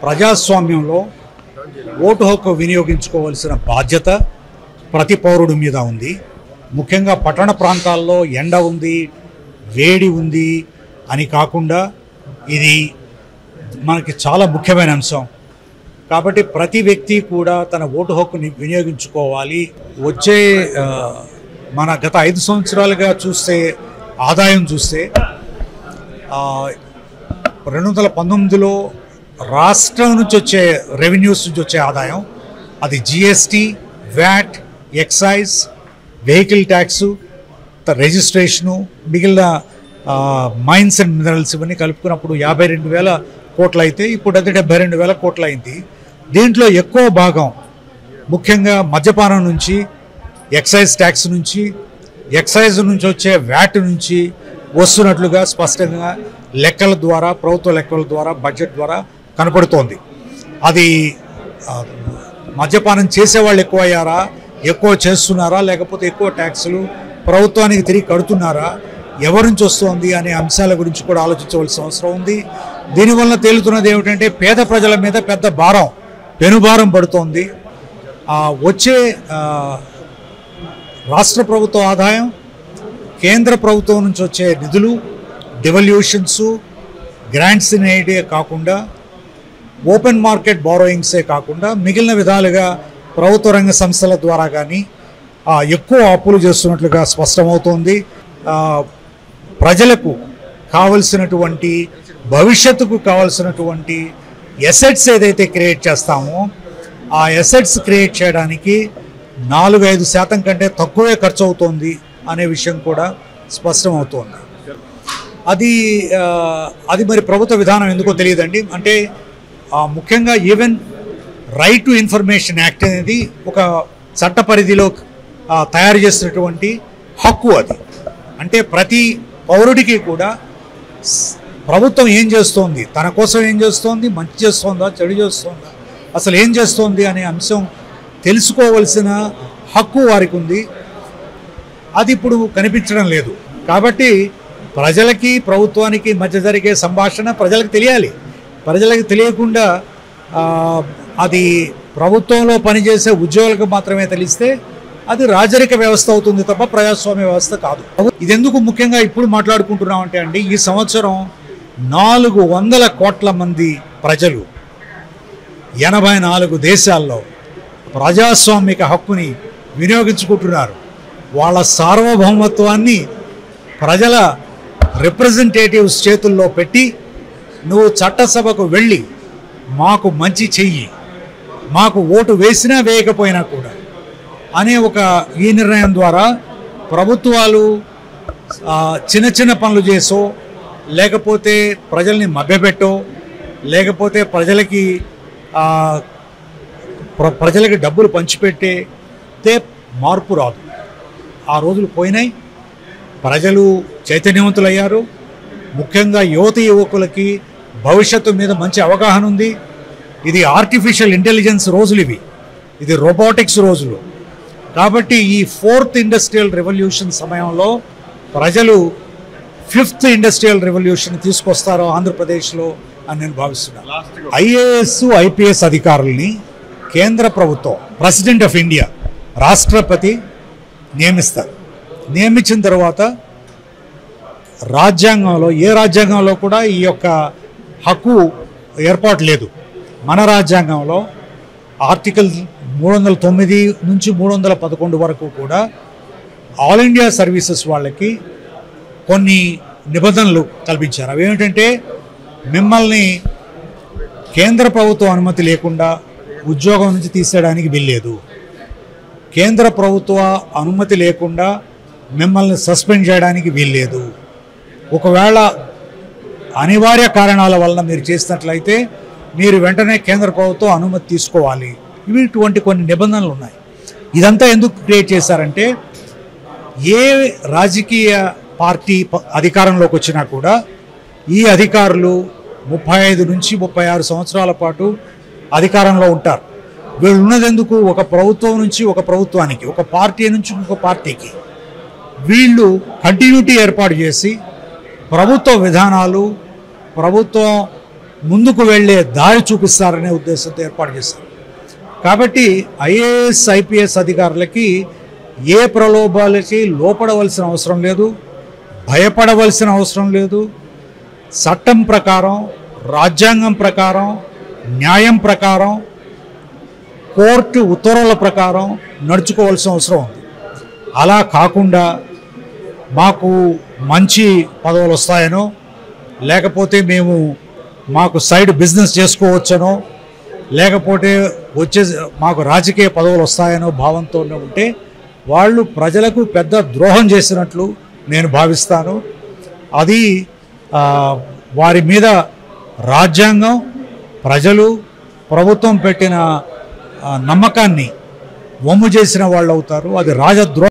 ప్రజాస్వామ్యంలో ఓటు హక్కు వినియోగించుకోవాల్సిన బాధ్యత ప్రతి పౌరుడి మీద ఉంది. ముఖ్యంగా పట్టణ ప్రాంతాల్లో ఎండ ఉంది, వేడి ఉంది అని కాకుండా ఇది మనకి చాలా ముఖ్యమైన అంశం. కాబట్టి ప్రతి వ్యక్తి కూడా తన ఓటు హక్కుని వినియోగించుకోవాలి. వచ్చే మన గత 5 సంవత్సరాలుగా చూస్తే ఆదాయం చూస్తే 2019లో రాష్ట్రం నుంచి వచ్చే రెవెన్యూస్ నుంచి వచ్చే ఆదాయం, అది GST, VAT, excise, vehicle tax, registration, మిగిలిన మైన్స్ అండ్ మినరల్స్ ఇవన్నీ కలుపుకున్నప్పుడు 52,000 కోట్లు అయితే ఇప్పుడు అది 72,000 కోట్లు అయింది. దీంట్లో ఎక్కువ భాగం ముఖ్యంగా మద్యపానం నుంచి, ఎక్సైజ్ ట్యాక్స్ నుంచి, ఎక్సైజ్ నుంచి వచ్చే వ్యాట్ నుంచి వస్తున్నట్లుగా స్పష్టంగా లెక్కల ద్వారా, ప్రభుత్వ లెక్కల ద్వారా, బడ్జెట్ ద్వారా కనపడుతోంది. అది మద్యపానం చేసేవాళ్ళు ఎక్కువ అయ్యారా, ఎక్కువ చేస్తున్నారా, లేకపోతే ఎక్కువ ట్యాక్సులు ప్రభుత్వానికి తిరిగి కడుతున్నారా, ఎవరి నుంచి వస్తుంది అనే అంశాల గురించి కూడా ఆలోచించవలసిన అవసరం ఉంది. దీనివల్ల తేలుతున్నది ఏమిటంటే పేద ప్రజల మీద పెద్ద భారం, పెనుభారం పడుతోంది. వచ్చే రాష్ట్ర ప్రభుత్వ ఆదాయం, కేంద్ర ప్రభుత్వం నుంచి వచ్చే నిధులు, డివల్యూషన్స్, గ్రాంట్స్ అనేదే కాకుండా, ఓపెన్ మార్కెట్ బారోయింగ్సే కాకుండా మిగిలిన విధాలుగా ప్రభుత్వ రంగ సంస్థల ద్వారా కానీ ఎక్కువ అప్పులు చేస్తున్నట్లుగా స్పష్టమవుతోంది. ప్రజలకు కావలసినటువంటి, భవిష్యత్తుకు కావలసినటువంటి ఎసెట్స్ ఏదైతే క్రియేట్ చేస్తామో ఆ ఎసెట్స్ క్రియేట్ చేయడానికి 4-5% కంటే తక్కువే ఖర్చు అవుతోంది అనే విషయం కూడా స్పష్టమవుతోంది. అది మరి ప్రభుత్వ విధానం ఎందుకో తెలియదండి. అంటే ముఖ్యంగా even right to information act అనేది ఒక చట్ట పరిధిలో తయారు చేసినటువంటి హక్కు. అది అంటే ప్రతి పౌరుడికి కూడా ప్రభుత్వం ఏం చేస్తోంది, తన కోసం ఏం చేస్తోంది, మంచి చేస్తోందా, చెడు చేస్తోందా, అసలు ఏం చేస్తోంది అనే అంశం తెలుసుకోవలసిన హక్కు వారికి ఉంది. అది ఇప్పుడు కనిపించడం లేదు. కాబట్టి ప్రజలకి ప్రభుత్వానికి మధ్య జరిగే సంభాషణ ప్రజలకు తెలియాలి. ప్రజలకు తెలియకుండా అది ప్రభుత్వంలో పనిచేసే ఉద్యోగులకు మాత్రమే తెలిస్తే అది రాజరిక వ్యవస్థ అవుతుంది తప్ప ప్రజాస్వామ్య వ్యవస్థ కాదు. ఇది ఎందుకు ముఖ్యంగా ఇప్పుడు మాట్లాడుకుంటున్నామంటే అండి, ఈ సంవత్సరం 400 కోట్ల మంది ప్రజలు 84 దేశాల్లో ప్రజాస్వామిక హక్కుని వినియోగించుకుంటున్నారు. వాళ్ళ సార్వభౌమత్వాన్ని ప్రజల రిప్రజెంటేటివ్స్ చేతుల్లో పెట్టి, నువ్వు చట్టసభకు వెళ్ళి మాకు మంచి చెయ్యి, మాకు ఓటు వేసినా వేయకపోయినా కూడా అనే ఈ నిర్ణయం ద్వారా ప్రభుత్వాలు చిన్న చిన్న పనులు చేసో, లేకపోతే ప్రజల్ని మభ్యపెట్టో, లేకపోతే ప్రజలకి డబ్బులు పంచిపెట్టే మార్పు రాదు. ఆ రోజులు పోయినాయి. ప్రజలు చైతన్యవంతులయ్యారు. ముఖ్యంగా యువకులకి భవిష్యత్తు మీద మంచి అవగాహన ఉంది. ఇది ఆర్టిఫిషియల్ ఇంటెలిజెన్స్ రోజులు, ఇది రోబోటిక్స్ రోజులు. కాబట్టి ఈ 4th ఇండస్ట్రియల్ రెవల్యూషన్ సమయంలో ప్రజలు 5th ఇండస్ట్రియల్ రెవల్యూషన్ తీసుకొస్తారో ఆంధ్రప్రదేశ్లో అని నేను భావిస్తున్నాను. ఐఏఎస్, ఐపీఎస్ అధికారుల్ని కేంద్ర ప్రభుత్వం, ప్రెసిడెంట్ ఆఫ్ ఇండియా, రాష్ట్రపతి నియమిస్తారు. నియమించిన తర్వాత రాజ్యాంగంలో, ఏ రాజ్యాంగంలో కూడా ఈ యొక్క హక్కు ఏర్పాటు లేదు. మన రాజ్యాంగంలో ఆర్టికల్ 309 నుంచి 311 వరకు కూడా ఆల్ ఇండియా సర్వీసెస్ వాళ్ళకి కొన్ని నిబంధనలు కల్పించారు. అవి ఏమిటంటే, మిమ్మల్ని కేంద్ర ప్రభుత్వం అనుమతి లేకుండా ఉద్యోగం నుంచి తీసేయడానికి వీల్లేదు, కేంద్ర ప్రభుత్వ అనుమతి లేకుండా మిమ్మల్ని సస్పెండ్ చేయడానికి వీల్లేదు, ఒకవేళ అనివార్య కారణాల వలన మీరు చేసినట్లయితే మీరు వెంటనే కేంద్ర ప్రభుత్వం అనుమతి తీసుకోవాలి. ఇటువంటి కొన్ని నిబంధనలు ఉన్నాయి. ఇదంతా ఎందుకు క్రియేట్ చేశారంటే, ఏ రాజకీయ పార్టీ అధికారంలోకి వచ్చినా కూడా ఈ అధికారులు 35 నుంచి 36 సంవత్సరాల పాటు అధికారంలో ఉంటారు. వీళ్ళు ఉన్నదెందుకు? ఒక ప్రభుత్వం నుంచి ఒక ప్రభుత్వానికి, ఒక పార్టీ నుంచి ఇంకొక పార్టీకి వీళ్ళు కంటిన్యూటీ ఏర్పాటు చేసి ప్రభుత్వ విధానాలు, ప్రభుత్వం ముందుకు వెళ్ళే దారి చూపిస్తారనే ఉద్దేశంతో ఏర్పాటు చేశారు. కాబట్టి ఐఏఎస్ ఐపీఎస్ అధికారులకి ఏ ప్రలోభాలకి లోపడవలసిన అవసరం లేదు, భయపడవలసిన అవసరం లేదు. చట్టం ప్రకారం, రాజ్యాంగం ప్రకారం, న్యాయం ప్రకారం, కోర్టు ఉత్తర్వుల ప్రకారం నడుచుకోవాల్సిన అవసరం ఉంది. అలా కాకుండా మాకు మంచి పదవులు వస్తాయనో, లేకపోతే మాకు సైడ్ బిజినెస్ చేసుకోవచ్చనో, లేకపోతే మాకు రాజకీయ పదవులు వస్తాయనో భావంతో ఉంటే వాళ్ళు ప్రజలకు పెద్ద ద్రోహం చేసినట్లు నేను భావిస్తాను. అది వారి మీద రాజ్యాంగం, ప్రజలు, ప్రభుత్వం పెట్టిన నమ్మకాన్ని వమ్ము చేసిన వాళ్ళు అవుతారు. అది రాజద్రోహం.